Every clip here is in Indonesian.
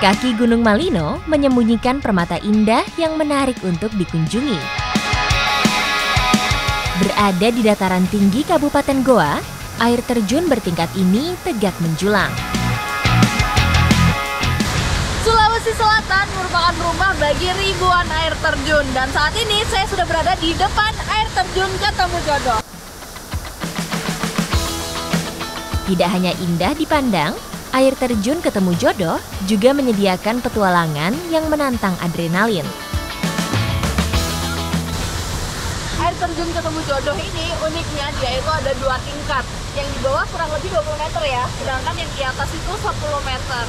Kaki Gunung Malino menyembunyikan permata indah yang menarik untuk dikunjungi. Berada di dataran tinggi Kabupaten Goa, air terjun bertingkat ini tegak menjulang. Sulawesi Selatan merupakan rumah bagi ribuan air terjun, dan saat ini saya sudah berada di depan air terjun Ketemu Jodoh. Tidak hanya indah dipandang, air terjun Ketemu Jodoh juga menyediakan petualangan yang menantang adrenalin. Air terjun Ketemu Jodoh ini uniknya dia itu ada 2 tingkat. Yang di bawah kurang lebih 20 meter ya, sedangkan yang di atas itu 10 meter.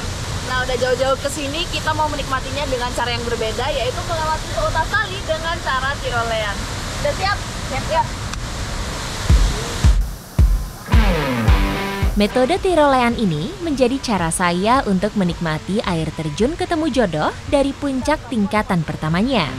Nah, udah jauh-jauh ke sini kita mau menikmatinya dengan cara yang berbeda, yaitu melewati Seutas Tali dengan cara tirolean. Udah siap? Siap ya. Metode tirolean ini menjadi cara saya untuk menikmati air terjun Ketemu Jodoh dari puncak tingkatan pertamanya.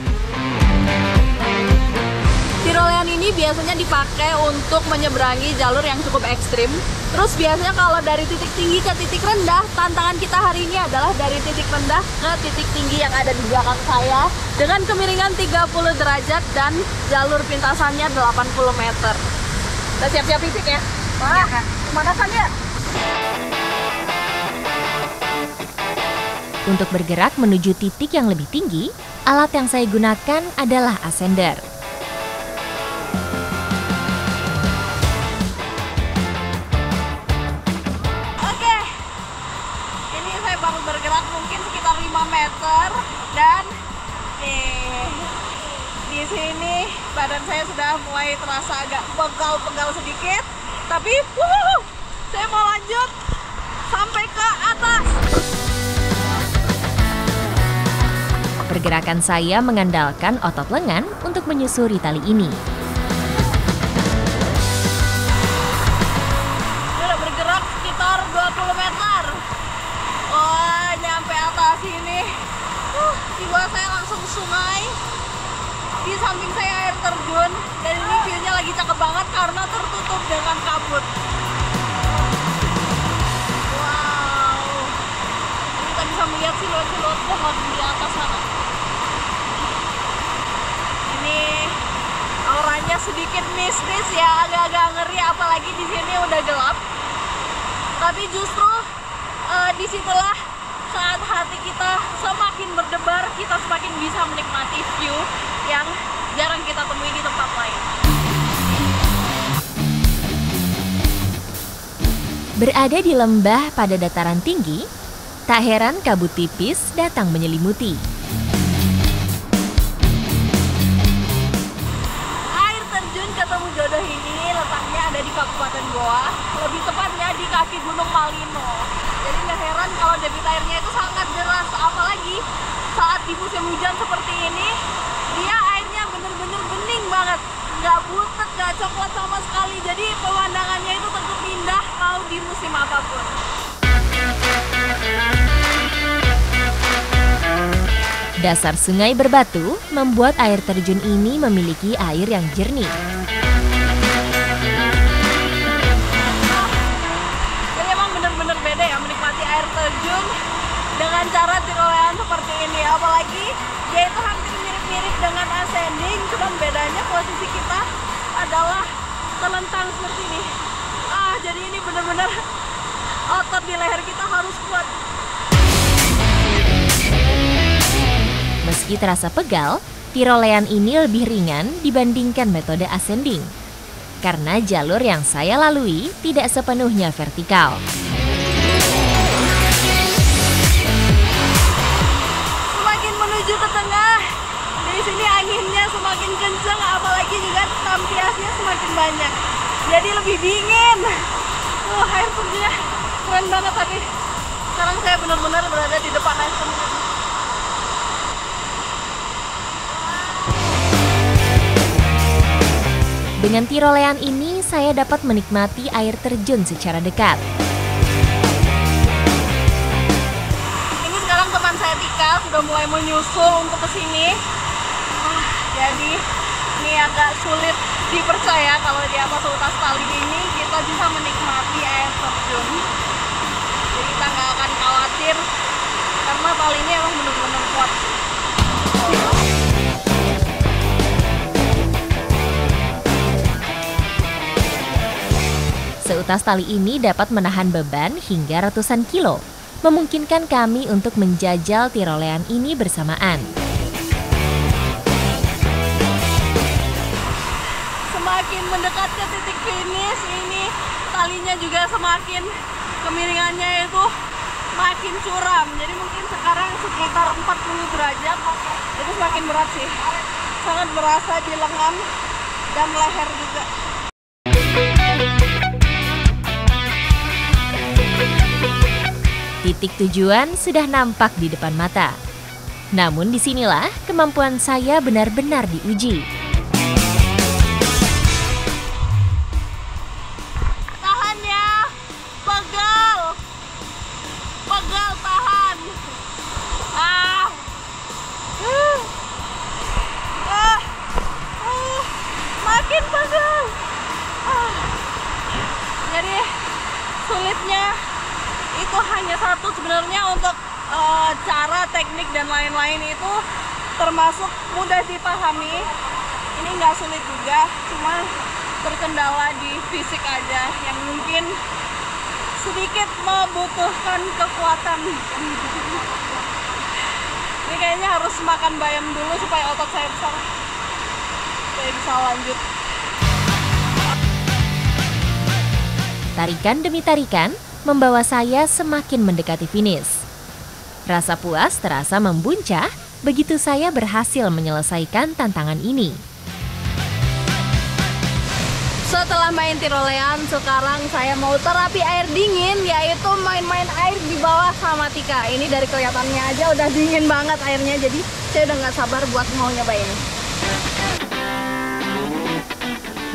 Tirolean ini biasanya dipakai untuk menyeberangi jalur yang cukup ekstrim. Terus biasanya kalau dari titik tinggi ke titik rendah, tantangan kita hari ini adalah dari titik rendah ke titik tinggi yang ada di belakang saya dengan kemiringan 30 derajat dan jalur pintasannya 80 meter. Udah siap-siap fisik ya? Wah, pemanasannya. Untuk bergerak menuju titik yang lebih tinggi, alat yang saya gunakan adalah ascender. Bergerak mungkin sekitar 5 meter dan nih di sini badan saya sudah mulai terasa agak pegal-pegal sedikit, tapi saya mau lanjut sampai ke atas. Pergerakan saya mengandalkan otot lengan untuk menyusuri tali ini. Sudah bergerak sekitar 20 meter. Wah, nyampe atas ini. Di bawah saya langsung sungai. Di samping saya air terjun. Dan ini view-nya lagi cakep banget karena tertutup dengan kabut. Wow. Kita bisa melihat siluet-siluet pohon di atas sana. Ini auranya sedikit mistis ya, agak-agak ngeri, apalagi di sini udah gelap. Tapi justru disitulah saat hati kita semakin berdebar, kita semakin bisa menikmati view yang jarang kita temui di tempat lain. Berada di lembah pada dataran tinggi, tak heran kabut tipis datang menyelimuti. Air terjun Ketemu Jodoh ini letaknya ada di Kabupaten Goa, lebih tepatnya di kaki Gunung Malino. Jadi nggak heran kalau debit airnya itu sangat deras, apalagi saat di musim hujan seperti ini, dia airnya bener-bener bening banget, nggak butek, nggak coklat sama sekali. Jadi pemandangannya itu tetap indah mau di musim apapun. Dasar sungai berbatu membuat air terjun ini memiliki air yang jernih. Air terjun dengan cara tirolean seperti ini, apalagi dia itu hampir mirip-mirip dengan ascending, cuma bedanya posisi kita adalah telentang seperti ini. Jadi ini benar-benar otot di leher kita harus kuat. Meski terasa pegal, tirolean ini lebih ringan dibandingkan metode ascending karena jalur yang saya lalui tidak sepenuhnya vertikal. Menuju ke tengah, di sini anginnya semakin kencang, apalagi juga tampiasnya semakin banyak, jadi lebih dingin. Air terjunnya keren banget, tapi sekarang saya benar-benar berada di depan air terjun. Dengan tirolean ini, saya dapat menikmati air terjun secara dekat. Teman saya Tika sudah mulai menyusul untuk kesini. Jadi ini agak sulit dipercaya kalau di atas Seutas Tali ini kita bisa menikmati air terjun. Jadi kita nggak akan khawatir karena kali ini emang bener-bener kuat. Seutas tali ini dapat menahan beban hingga ratusan kilo, memungkinkan kami untuk menjajal tirolean ini bersamaan. Semakin mendekat ke titik finish ini, talinya juga semakin kemiringannya itu makin curam. Jadi mungkin sekarang sekitar 40 derajat, itu semakin berat sih. Sangat berasa di lengan dan leher juga. Titik tujuan sudah nampak di depan mata. Namun disinilah kemampuan saya benar-benar diuji. Tahan ya, pegal, pegal tahan. Makin pegal. Jadi sulitnya itu hanya satu sebenarnya, untuk cara, teknik dan lain-lain itu termasuk mudah dipahami. Ini nggak sulit juga, cuma terkendala di fisik aja yang mungkin sedikit membutuhkan kekuatan. Ini kayaknya harus makan bayam dulu supaya otot saya besar, supaya bisa lanjut. Tarikan demi tarikan membawa saya semakin mendekati finish. Rasa puas terasa membuncah begitu saya berhasil menyelesaikan tantangan ini. Setelah main tirolean, sekarang saya mau terapi air dingin, yaitu main-main air di bawah sama Tika. Ini dari kelihatannya aja udah dingin banget airnya, jadi saya udah nggak sabar buat mau nyobain.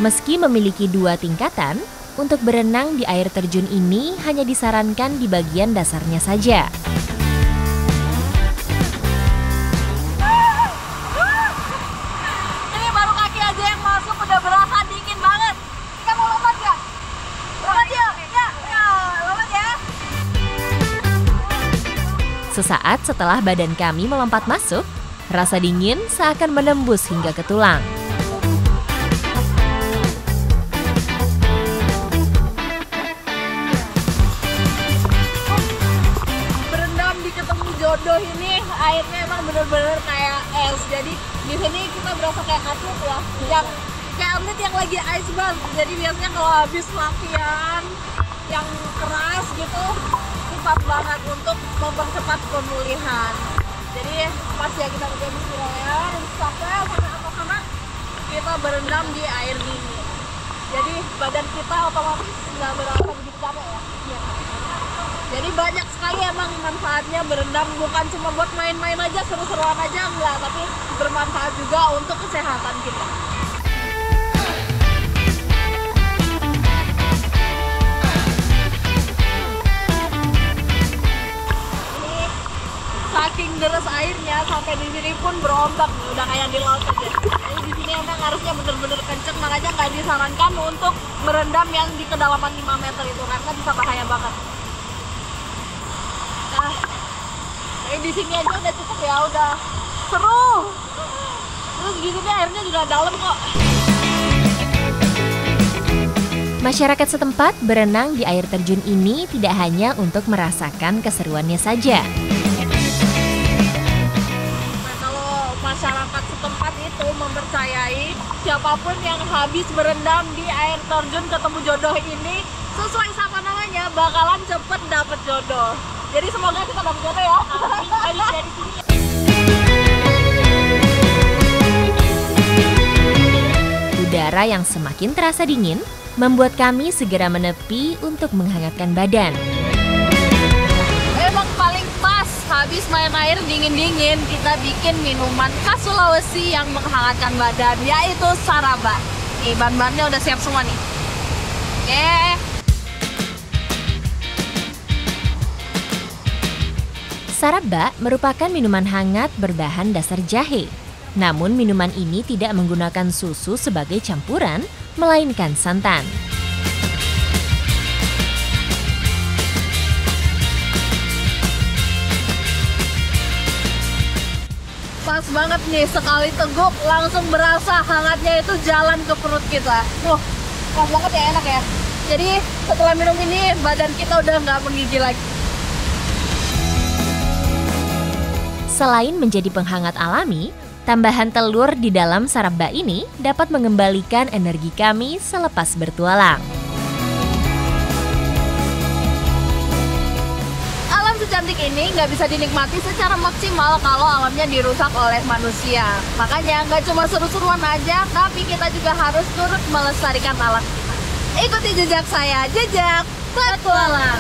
Meski memiliki 2 tingkatan, untuk berenang di air terjun ini hanya disarankan di bagian dasarnya saja. Ini baru kaki aja yang masuk udah berasa dingin banget. Kita mau lompat ya? Lompat ya? Ya, lompat ya. Sesaat setelah badan kami melompat masuk, rasa dingin seakan menembus hingga ke tulang. Jodoh ini airnya emang bener-bener kayak es. Jadi di sini kita berasa kayak atlet ya, yang kayak atlet yang lagi ice bath. Jadi biasanya kalau habis latihan yang keras gitu, ini pas banget untuk mempercepat pemulihan. Jadi pas ya kita udah habis tirolean, capek sama kita berendam di air dingin. Jadi badan kita otomatis nggak berasa begitu capek ya. Jadi banyak sekali emang manfaatnya berendam, bukan cuma buat main-main aja, seru-seruan aja, enggak, tapi bermanfaat juga untuk kesehatan kita. Ini saking deras airnya sampai di sini pun berombak, udah kayak di laut aja. Jadi di sini emang harusnya bener-bener kenceng, makanya nggak disarankan untuk merendam yang di kedalaman 5 meter itu karena bisa bahaya banget. Di sini aja udah cukup ya, udah seru. Terus di sini airnya juga dalam kok. Masyarakat setempat berenang di air terjun ini tidak hanya untuk merasakan keseruannya saja. Nah, kalau masyarakat setempat itu mempercayai siapapun yang habis berendam di air terjun ketemu jodoh ini, sesuai sama namanya, bakalan cepet dapet jodoh. Jadi semoga kita dapat jodoh ya. Dari sini. Udara yang semakin terasa dingin membuat kami segera menepi untuk menghangatkan badan. Emang paling pas habis main air dingin-dingin, kita bikin minuman khas Sulawesi yang menghangatkan badan, yaitu saraba. Nih, bahan-bahannya udah siap semua nih. Oke. Saraba merupakan minuman hangat berbahan dasar jahe. Namun minuman ini tidak menggunakan susu sebagai campuran, melainkan santan. panas banget nih, sekali teguk langsung berasa hangatnya itu jalan ke perut kita. Pas banget ya, enak ya. Jadi setelah minum ini badan kita udah nggak menggigil lagi. Selain menjadi penghangat alami, tambahan telur di dalam sarabba ini dapat mengembalikan energi kami selepas bertualang. Alam secantik ini nggak bisa dinikmati secara maksimal kalau alamnya dirusak oleh manusia. Makanya nggak cuma seru-seruan aja, tapi kita juga harus turut melestarikan alam kita. Ikuti jejak saya, jejak petualang.